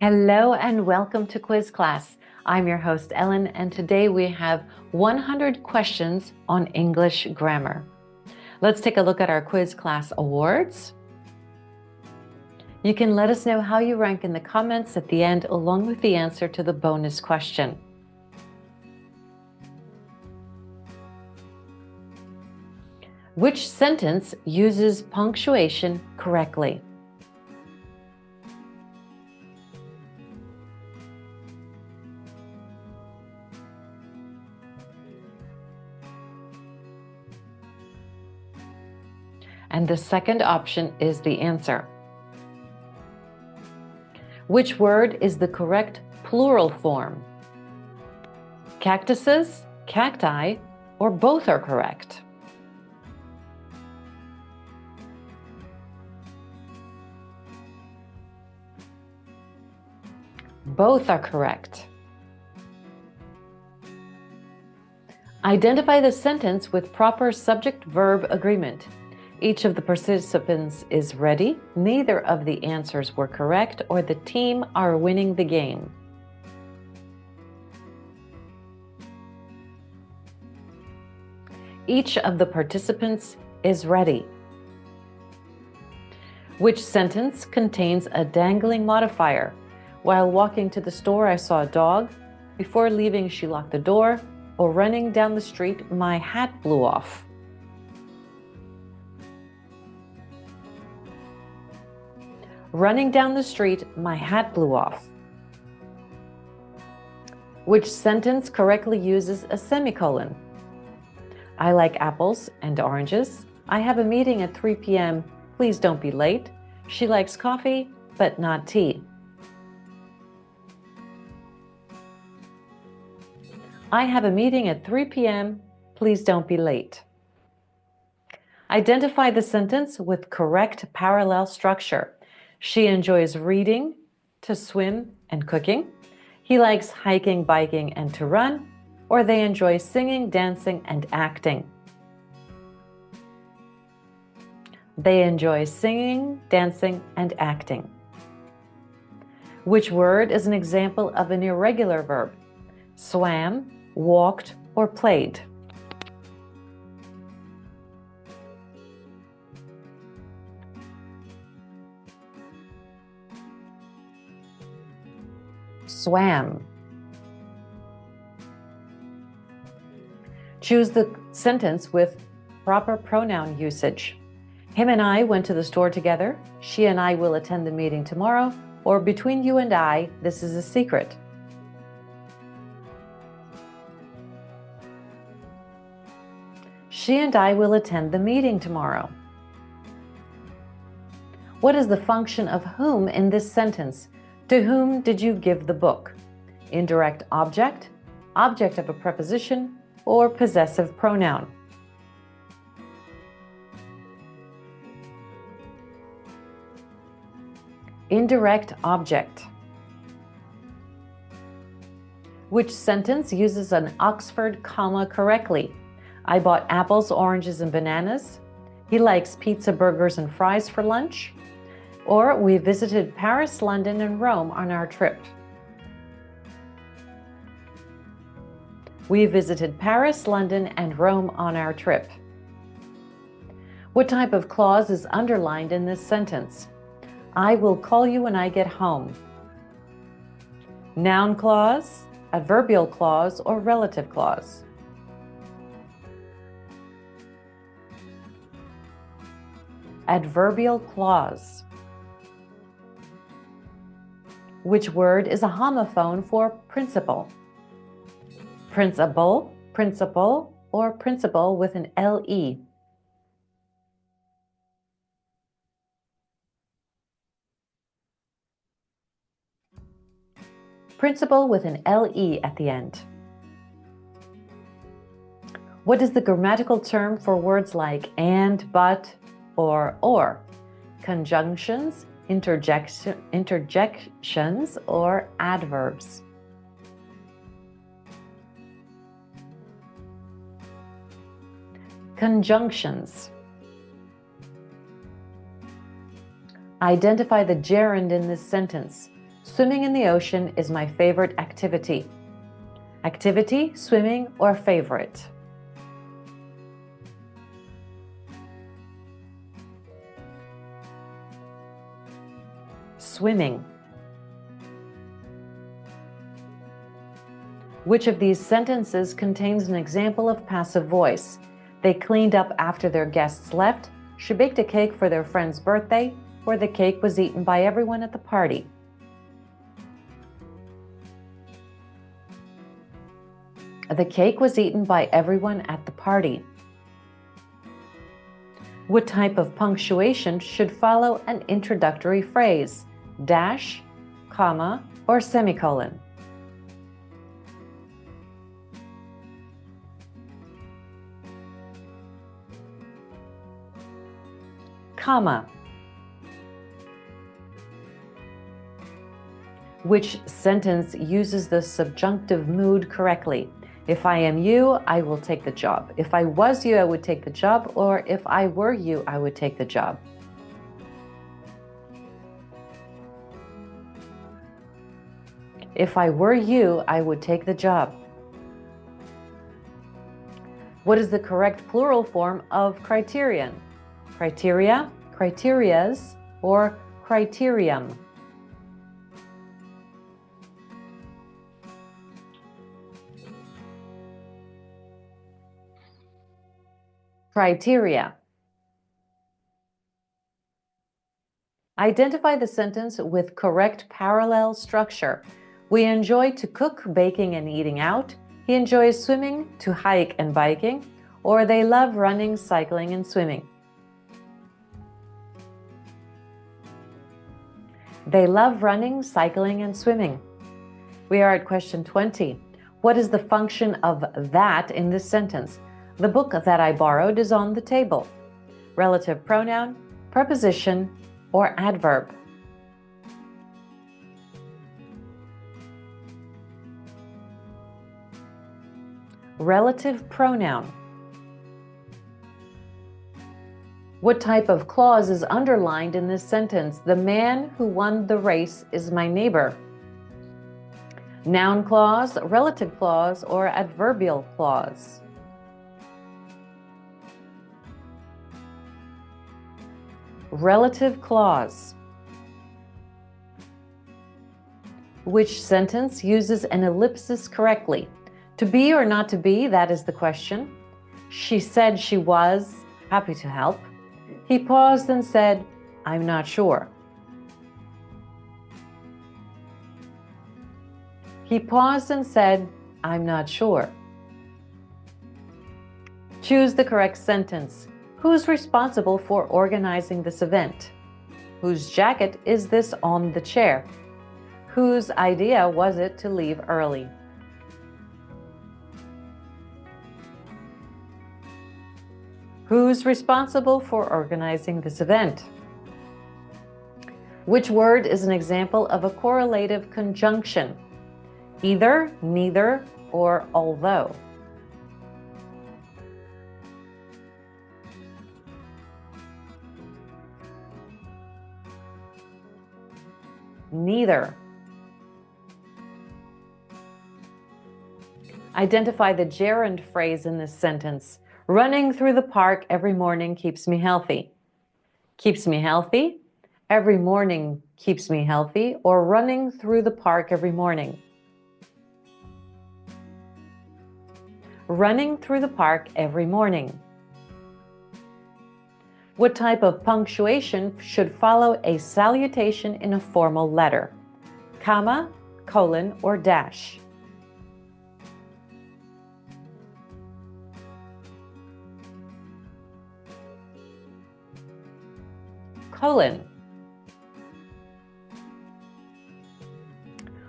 Hello and welcome to Quiz Class. I'm your host Ellen, and today we have 100 questions on English grammar. Let's take a look at our Quiz Class awards. You can let us know how you rank in the comments at the end, along with the answer to the bonus question. Which sentence uses punctuation correctly? And the second option is the answer. Which word is the correct plural form? Cactuses, cacti, or both are correct? Both are correct. Identify the sentence with proper subject-verb agreement. Each of the participants is ready. Neither of the answers were correct, or the team are winning the game. Each of the participants is ready. Which sentence contains a dangling modifier? While walking to the store, I saw a dog. Before leaving, she locked the door. Or running down the street, my hat blew off. Running down the street, my hat blew off. Which sentence correctly uses a semicolon? I like apples and oranges. I have a meeting at 3 p.m. Please don't be late. She likes coffee, but not tea. I have a meeting at 3 p.m. Please don't be late. Identify the sentence with correct parallel structure. She enjoys reading, to swim, and cooking. He likes hiking, biking, and to run. Or they enjoy singing, dancing, and acting. They enjoy singing, dancing, and acting. Which word is an example of an irregular verb? Swam, walked, or played? Swam. Choose the sentence with proper pronoun usage. Him and I went to the store together. She and I will attend the meeting tomorrow. Or between you and I, this is a secret. She and I will attend the meeting tomorrow. What is the function of whom in this sentence? To whom did you give the book? Indirect object, object of a preposition, or possessive pronoun? Indirect object. Which sentence uses an Oxford comma correctly? I bought apples, oranges, and bananas. He likes pizza, burgers, and fries for lunch. Or we visited Paris, London, and Rome on our trip. We visited Paris, London, and Rome on our trip. What type of clause is underlined in this sentence? I will call you when I get home. Noun clause, adverbial clause, or relative clause? Adverbial clause. Which word is a homophone for principal? Principal, principal, or principal with an LE? Principal with an LE at the end. What is the grammatical term for words like and, but, or? Conjunctions, interjections, or adverbs? Conjunctions. Identify the gerund in this sentence. Swimming in the ocean is my favorite activity. Activity, swimming, or favorite? Swimming. Which of these sentences contains an example of passive voice? They cleaned up after their guests left, she baked a cake for their friend's birthday, or the cake was eaten by everyone at the party. The cake was eaten by everyone at the party. What type of punctuation should follow an introductory phrase? Dash, comma, or semicolon? Comma. Which sentence uses the subjunctive mood correctly? If I am you, I will take the job. If I was you, I would take the job. Or if I were you, I would take the job. If I were you, I would take the job. What is the correct plural form of criterion? Criteria, criterias, or criterium? Criteria. Identify the sentence with correct parallel structure. We enjoy to cook, baking, and eating out. He enjoys swimming, to hike and biking, or they love running, cycling, and swimming. They love running, cycling, and swimming. We are at question 20. What is the function of that in this sentence? The book that I borrowed is on the table. Relative pronoun, preposition, or adverb? Relative pronoun. What type of clause is underlined in this sentence? The man who won the race is my neighbor. Noun clause, relative clause, or adverbial clause? Relative clause. Which sentence uses an ellipsis correctly? To be or not to be, that is the question. She said she was happy to help. He paused and said, I'm not sure. He paused and said, I'm not sure. Choose the correct sentence. Who's responsible for organizing this event? Whose jacket is this on the chair? Whose idea was it to leave early? Who's responsible for organizing this event? Which word is an example of a correlative conjunction? Either, neither, or although? Neither. Identify the gerund phrase in this sentence. Running through the park every morning keeps me healthy. Keeps me healthy. Every morning keeps me healthy, or running through the park every morning. Running through the park every morning. What type of punctuation should follow a salutation in a formal letter? Comma, colon, or dash? Colon.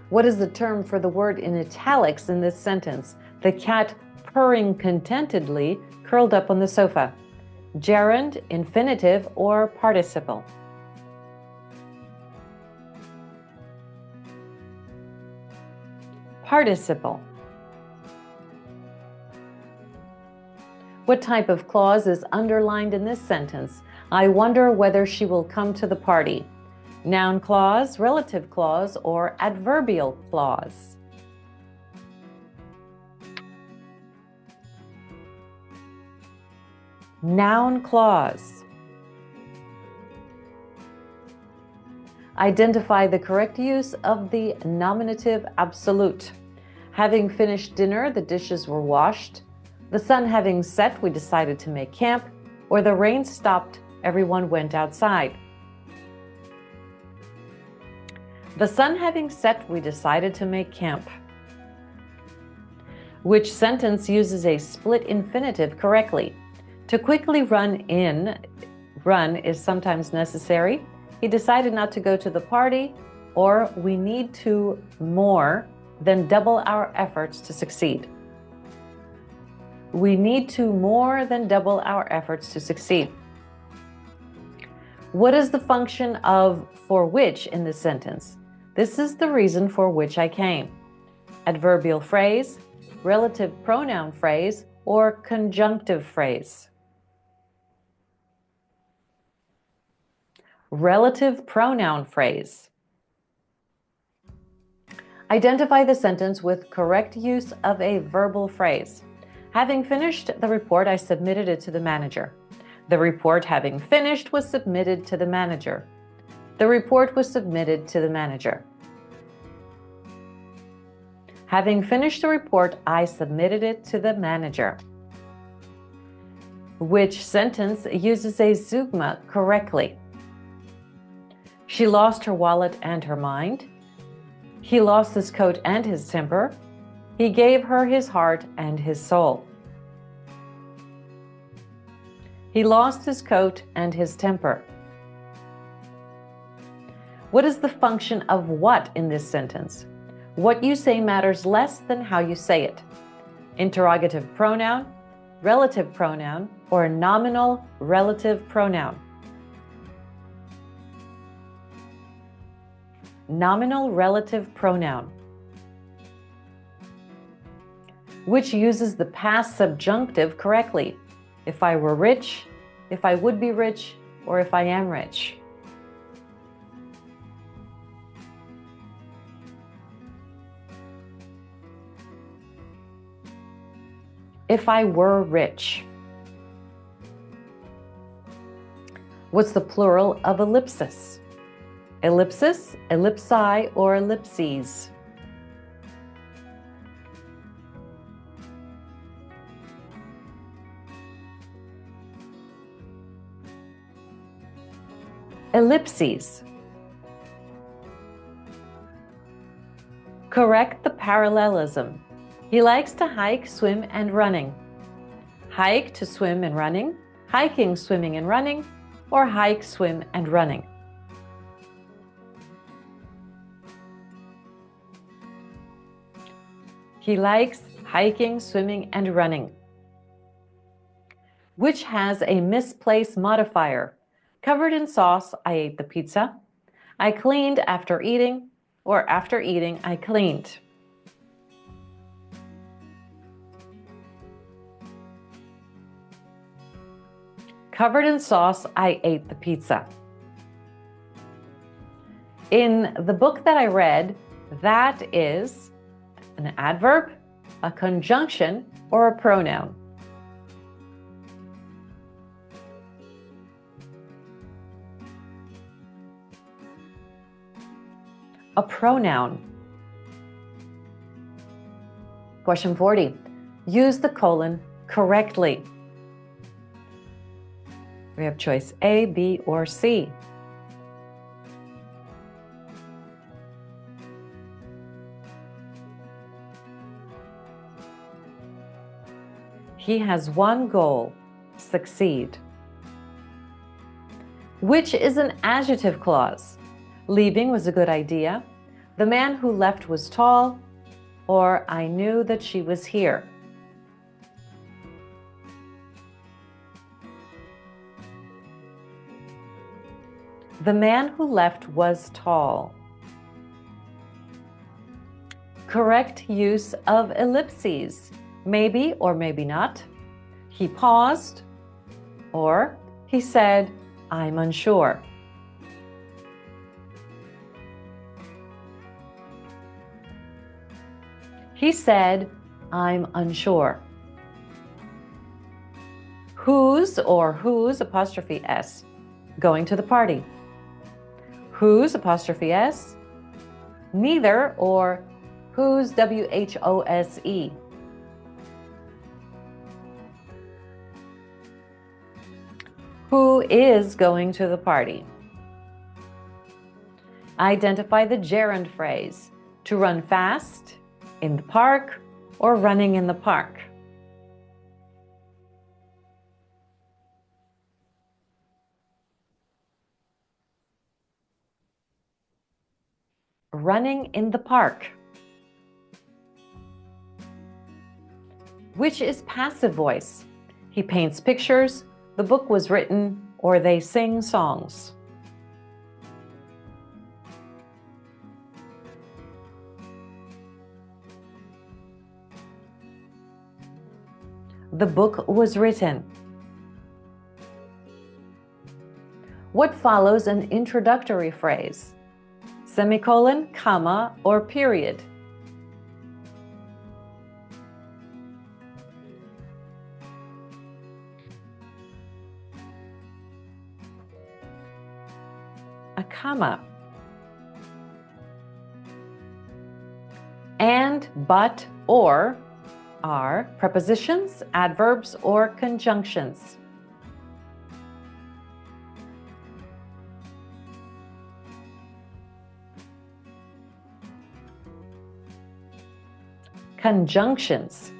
What is the term for the word in italics in this sentence? The cat purring contentedly curled up on the sofa. Gerund, infinitive, or participle? Participle. What type of clause is underlined in this sentence? I wonder whether she will come to the party. Noun clause, relative clause, or adverbial clause. Noun clause. Identify the correct use of the nominative absolute. Having finished dinner, the dishes were washed. The sun having set, we decided to make camp. Or the rain stopped, everyone went outside. The sun having set, we decided to make camp. Which sentence uses a split infinitive correctly? To quickly run is sometimes necessary. He decided not to go to the party, or we need to more than double our efforts to succeed. We need to more than double our efforts to succeed. What is the function of for which in this sentence? This is the reason for which I came. Adverbial phrase, relative pronoun phrase, or conjunctive phrase. Relative pronoun phrase. Identify the sentence with correct use of a verbal phrase. Having finished the report, I submitted it to the manager. The report having finished was submitted to the manager. The report was submitted to the manager. Having finished the report, I submitted it to the manager. Which sentence uses a zeugma correctly? She lost her wallet and her mind. He lost his coat and his temper. He gave her his heart and his soul. He lost his coat and his temper. What is the function of what in this sentence? What you say matters less than how you say it. Interrogative pronoun, relative pronoun, or nominal relative pronoun. Nominal relative pronoun. Which uses the past subjunctive correctly? If I were rich, if I would be rich, or if I am rich. If I were rich. What's the plural of ellipsis? Ellipsis, ellipsi, or ellipses? Ellipses. Correct the parallelism. He likes to hike, swim, and running. Hike to swim and running, hiking, swimming, and running, or hike, swim, and running. He likes hiking, swimming, and running. Which has a misplaced modifier? Covered in sauce, I ate the pizza. I cleaned after eating, or after eating, I cleaned. Covered in sauce, I ate the pizza. In the book that I read, that is an adverb, a conjunction, or a pronoun. A pronoun. Question 40. Use the colon correctly. We have choice A, B, or C. He has one goal: succeed. Which is an adjective clause? Leaving was a good idea. The man who left was tall. Or I knew that she was here. The man who left was tall. Correct use of ellipses. Maybe or maybe not. He paused. Or he said, I'm unsure. He said, I'm unsure. Whose or whose apostrophe S going to the party? Whose apostrophe S? Neither or whose WHOSE? Who is going to the party? Identify the gerund phrase, to run fast, in the park, or running in the park. Running in the park. Which is passive voice? He paints pictures, the book was written, or they sing songs. The book was written. What follows an introductory phrase? Semicolon, comma, or period? A comma. And, but, or are prepositions, adverbs, or conjunctions. Conjunctions.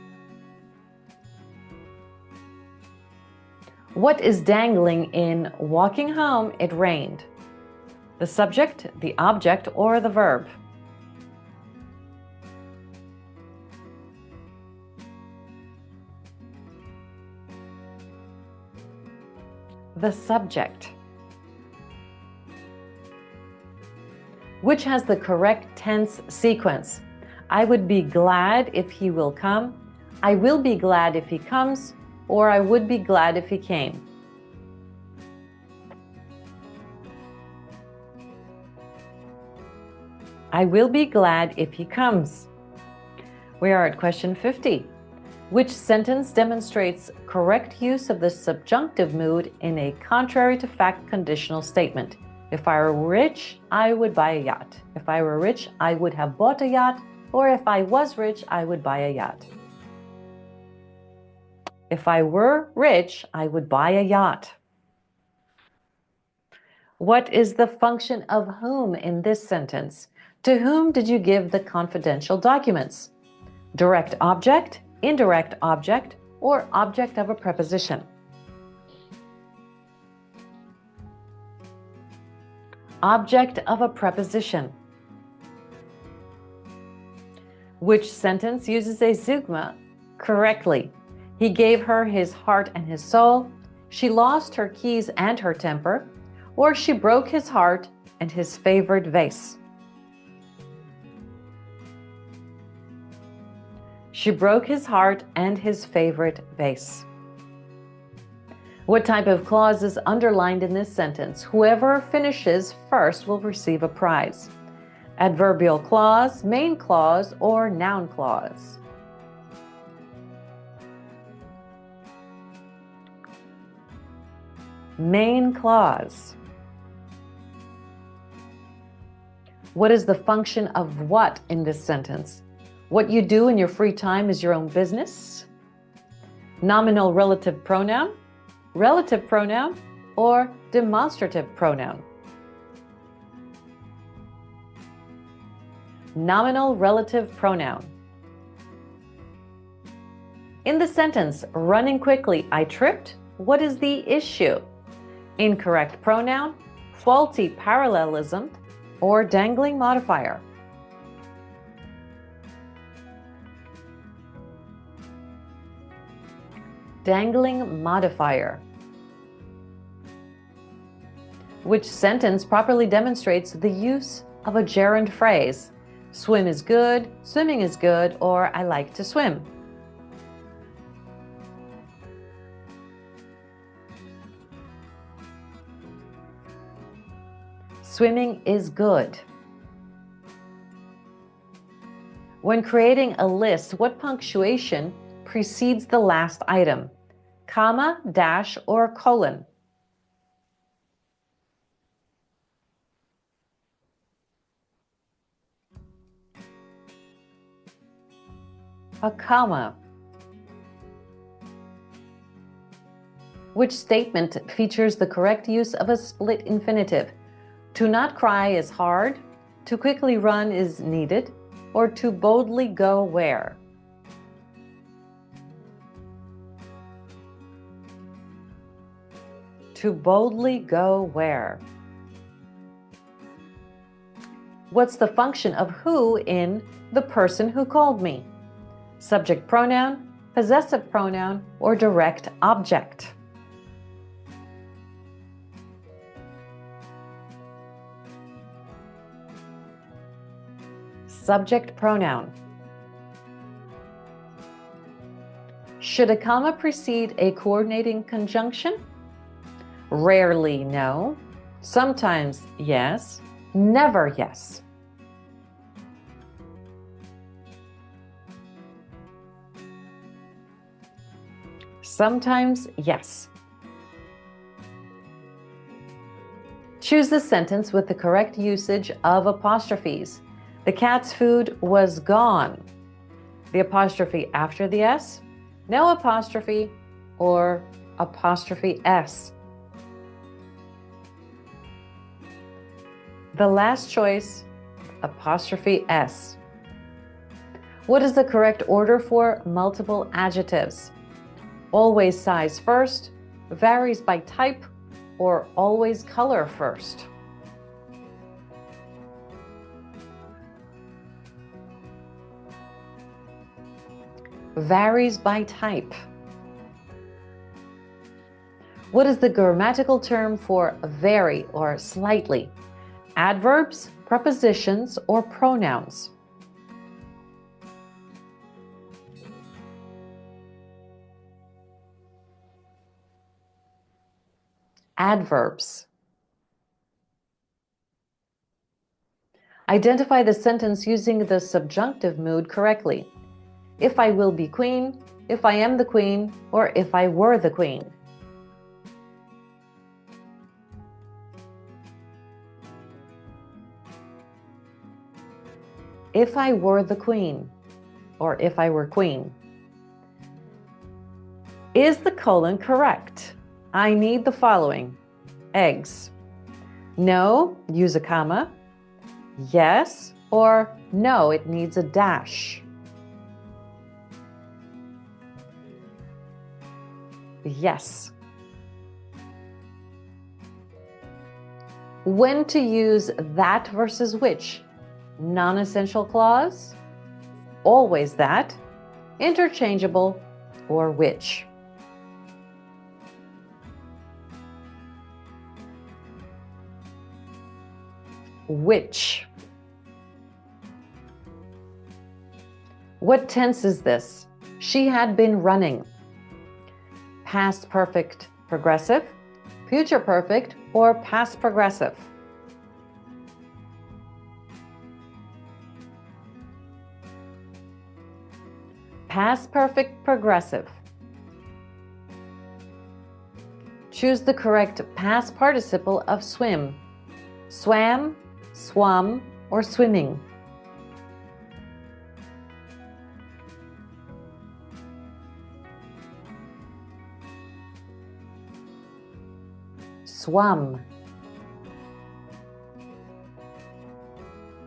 What is dangling in walking home, it rained? The subject, the object, or the verb? The subject. Which has the correct tense sequence? I would be glad if he will come, I will be glad if he comes, or I would be glad if he came. I will be glad if he comes. We are at question 50. Which sentence demonstrates correct use of the subjunctive mood in a contrary to fact conditional statement? If I were rich, I would buy a yacht. If I were rich, I would have bought a yacht. Or if I was rich, I would buy a yacht. If I were rich, I would buy a yacht. What is the function of whom in this sentence? To whom did you give the confidential documents? Direct object, indirect object, or object of a preposition? Object of a preposition. Which sentence uses a zeugma correctly? He gave her his heart and his soul, she lost her keys and her temper, or she broke his heart and his favorite vase. She broke his heart and his favorite vase. What type of clause is underlined in this sentence? Whoever finishes first will receive a prize. Adverbial clause, main clause, or noun clause? Main clause. What is the function of what in this sentence? What you do in your free time is your own business. Nominal relative pronoun, or demonstrative pronoun? Nominal relative pronoun. In the sentence, running quickly, I tripped, what is the issue? Incorrect pronoun, faulty parallelism, or dangling modifier? Dangling modifier. Which sentence properly demonstrates the use of a gerund phrase? Swim is good, swimming is good, or I like to swim? Swimming is good. When creating a list, what punctuation precedes the last item? Comma, dash, or colon? A comma. Which statement features the correct use of a split infinitive? To not cry is hard, to quickly run is needed, or to boldly go where? To boldly go where? What's the function of who in the person who called me? Subject pronoun, possessive pronoun, or direct object? Subject pronoun. Should a comma precede a coordinating conjunction? Rarely, no. Sometimes, yes. Never, yes. Sometimes, yes. Choose the sentence with the correct usage of apostrophes. The cat's food was gone. The apostrophe after the S, no apostrophe, or apostrophe S. The last choice, apostrophe S. What is the correct order for multiple adjectives? Always size first, varies by type, or always color first? Varies by type. What is the grammatical term for very or slightly? Adverbs, prepositions, or pronouns? Adverbs. Identify the sentence using the subjunctive mood correctly. If I will be queen, if I am the queen, or if I were the queen. If I were the queen, or if I were queen. Is the colon correct? I need the following. Eggs. No, use a comma. Yes, or no, it needs a dash. Yes. When to use that versus which? Non-essential clause, always that, interchangeable, or which? Which? What tense is this? She had been running. Past perfect progressive, future perfect, or past progressive? Past perfect progressive. Choose the correct past participle of swim. Swam, swum, or swimming? Swum.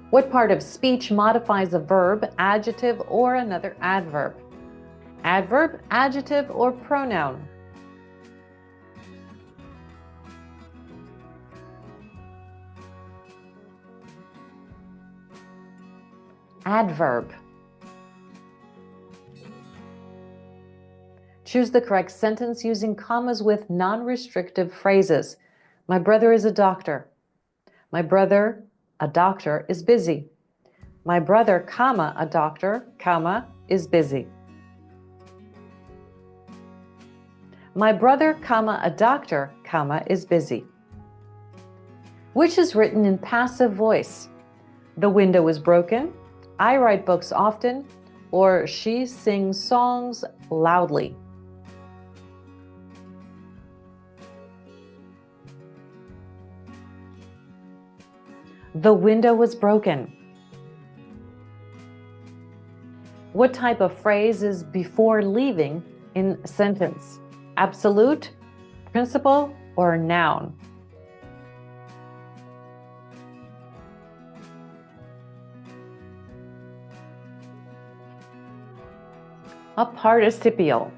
What part of speech modifies a verb, adjective, or another adverb? Adverb, adjective, or pronoun? Adverb. Choose the correct sentence using commas with non-restrictive phrases. My brother is a doctor. My brother, a doctor, is busy. My brother, comma, a doctor, comma, is busy. My brother, comma, a doctor, comma, is busy. Which is written in passive voice? The window is broken. I write books often, or she sings songs loudly. The window was broken. What type of phrase is before leaving in a sentence? Absolute, principal, or noun? A participial.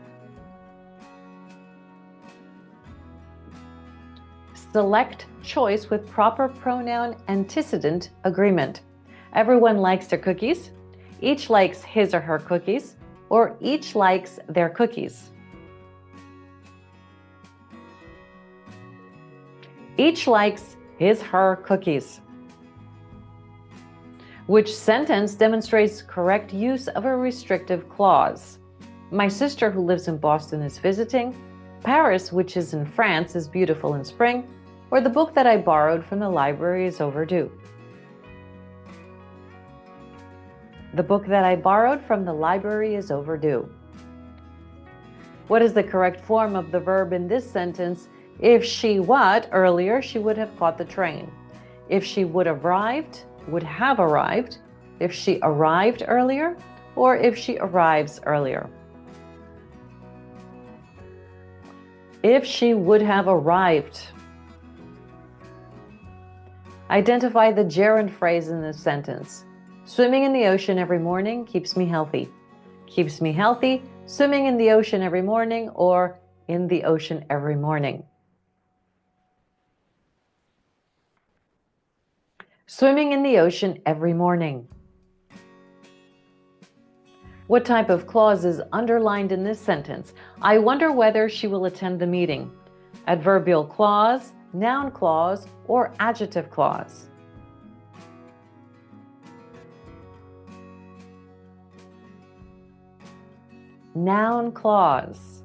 Select choice with proper pronoun antecedent agreement. Everyone likes their cookies. Each likes his or her cookies, or each likes their cookies. Each likes his/her cookies. Which sentence demonstrates correct use of a restrictive clause? My sister who lives in Boston is visiting. Paris, which is in France, is beautiful in spring. Or the book that I borrowed from the library is overdue. The book that I borrowed from the library is overdue. What is the correct form of the verb in this sentence? If she what earlier, she would have caught the train. If she would have arrived, if she arrived earlier, or if she arrives earlier. If she would have arrived. Identify the gerund phrase in this sentence. Swimming in the ocean every morning keeps me healthy. Keeps me healthy, swimming in the ocean every morning, or in the ocean every morning. Swimming in the ocean every morning. What type of clause is underlined in this sentence? I wonder whether she will attend the meeting. Adverbial clause, noun clause, or adjective clause? Noun clause.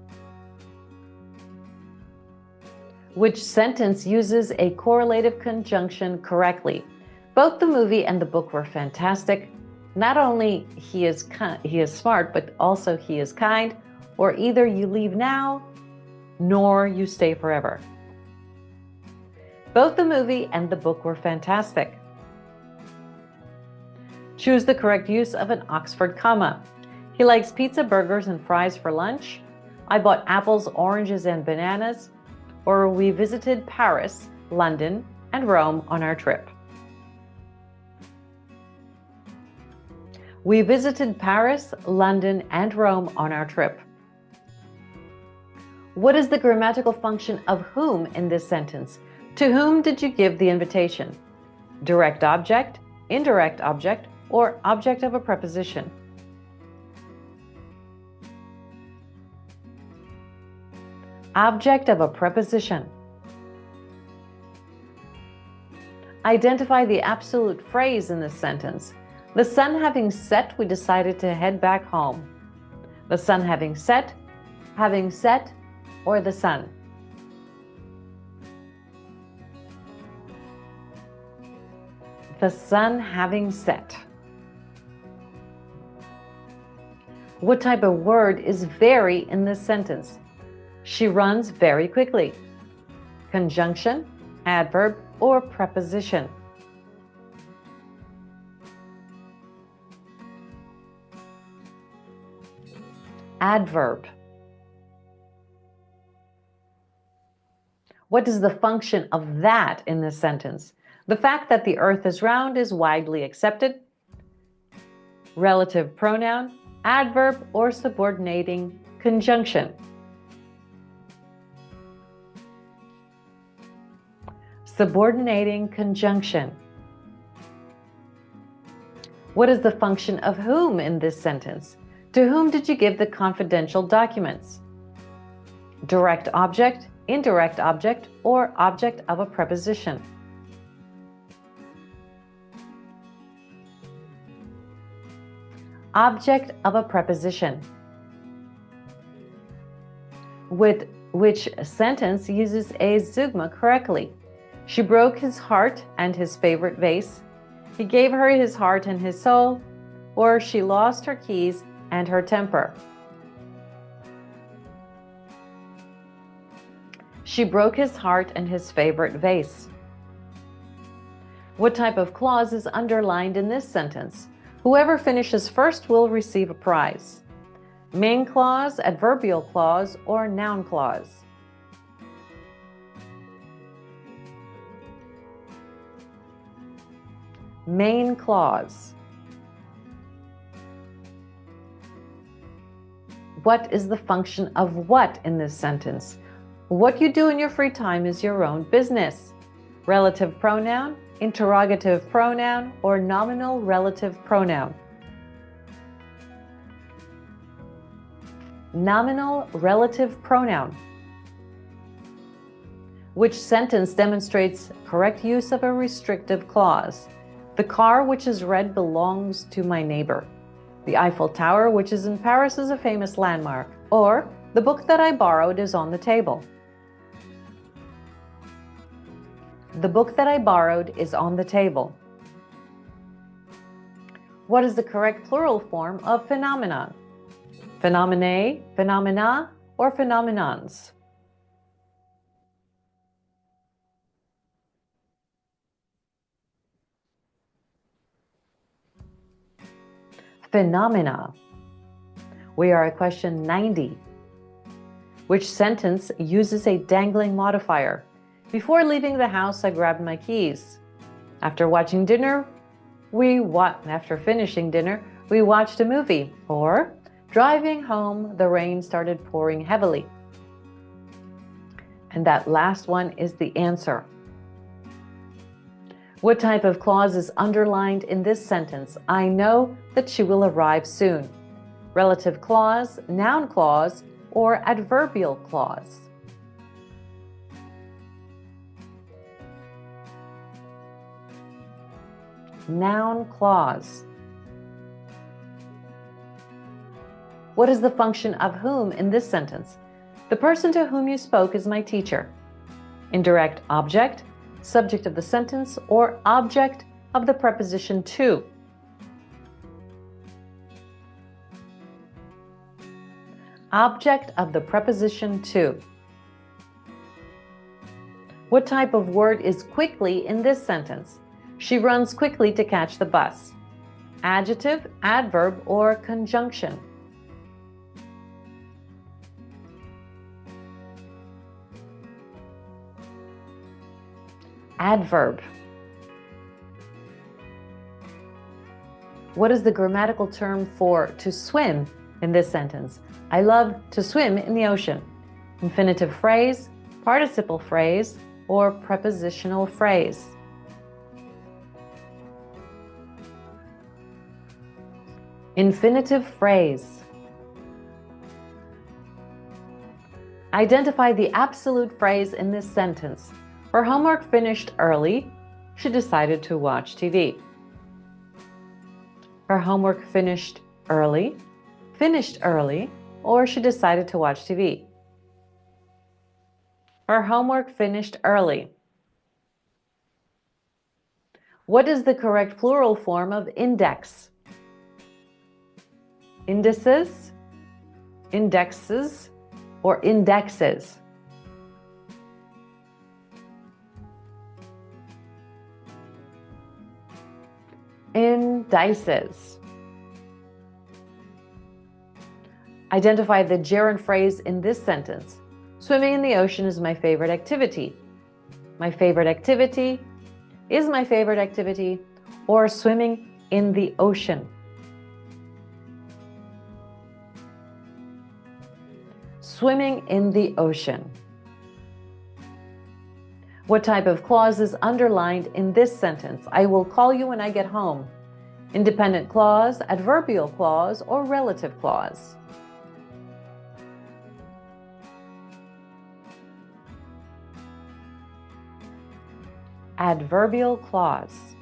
Which sentence uses a correlative conjunction correctly? Both the movie and the book were fantastic. Not only he is smart, but also he is kind, or either you leave now, nor you stay forever. Both the movie and the book were fantastic. Choose the correct use of an Oxford comma. He likes pizza, burgers, and fries for lunch. I bought apples, oranges, and bananas. Or we visited Paris, London, and Rome on our trip. We visited Paris, London, and Rome on our trip. What is the grammatical function of whom in this sentence? To whom did you give the invitation? Direct object, indirect object, or object of a preposition? Object of a preposition. Identify the absolute phrase in this sentence. The sun having set, we decided to head back home. The sun having set, or the sun? The sun having set. What type of word is very in this sentence? She runs very quickly. Conjunction, adverb, or preposition? Adverb. What is the function of that in this sentence? The fact that the earth is round is widely accepted. Relative pronoun, adverb, or subordinating conjunction? Subordinating conjunction. What is the function of whom in this sentence? To whom did you give the confidential documents? Direct object, indirect object, or object of a preposition? Object of a preposition. With which sentence uses a zeugma correctly? She broke his heart and his favorite vase. He gave her his heart and his soul, or she lost her keys and her temper. She broke his heart and his favorite vase. What type of clause is underlined in this sentence? Whoever finishes first will receive a prize. Main clause, adverbial clause, or noun clause? Main clause. What is the function of what in this sentence? What you do in your free time is your own business. Relative pronoun, interrogative pronoun, or nominal relative pronoun? Nominal relative pronoun. Which sentence demonstrates correct use of a restrictive clause? The car which is red belongs to my neighbor. The Eiffel Tower, which is in Paris, is a famous landmark. Or, the book that I borrowed is on the table. The book that I borrowed is on the table. What is the correct plural form of phenomenon? Phenomena, phenomena, or phenomenons? Phenomena. We are at question 90. Which sentence uses a dangling modifier? Before leaving the house, I grabbed my keys. After finishing dinner, we watched a movie. Or, driving home, the rain started pouring heavily. And that last one is the answer. What type of clause is underlined in this sentence? I know that she will arrive soon. Relative clause, noun clause, or adverbial clause? Noun clause. What is the function of whom in this sentence? The person to whom you spoke is my teacher. Indirect object, subject of the sentence, or object of the preposition to? Object of the preposition to. What type of word is quickly in this sentence? She runs quickly to catch the bus. Adjective, adverb, or conjunction? Adverb. What is the grammatical term for to swim in this sentence? I love to swim in the ocean. Infinitive phrase, participle phrase, or prepositional phrase? Infinitive phrase. Identify the absolute phrase in this sentence. Her homework finished early. She decided to watch TV. Her homework finished early, or she decided to watch TV. Her homework finished early. What is the correct plural form of index? Indices, indexes, or indexes? Indices. Identify the gerund phrase in this sentence. Swimming in the ocean is my favorite activity. My favorite activity is my favorite activity, or swimming in the ocean. Swimming in the ocean. What type of clause is underlined in this sentence? I will call you when I get home. Independent clause, adverbial clause, or relative clause? Adverbial clause.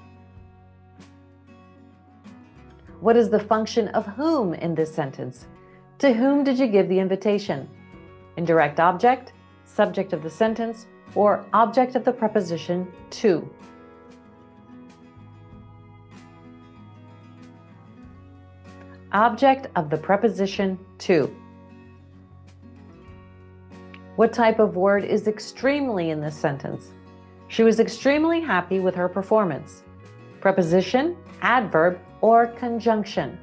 What is the function of whom in this sentence? To whom did you give the invitation? Indirect object, subject of the sentence, or object of the preposition to? Object of the preposition to. What type of word is extremely in this sentence? She was extremely happy with her performance. Preposition, adverb, or conjunction?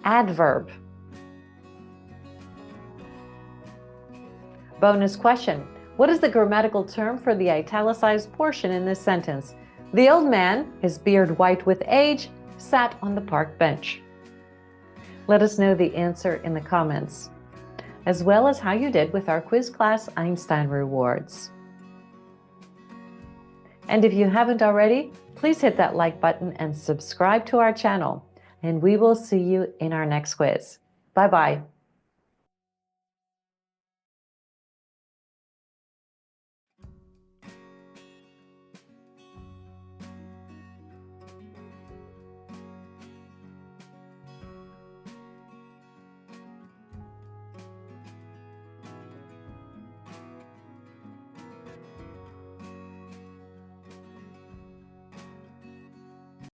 Adverb. Bonus question. What is the grammatical term for the italicized portion in this sentence? The old man, his beard white with age, sat on the park bench. Let us know the answer in the comments, as well as how you did with our quiz class Einstein rewards. And if you haven't already, please hit that like button and subscribe to our channel. And we will see you in our next quiz. Bye-bye.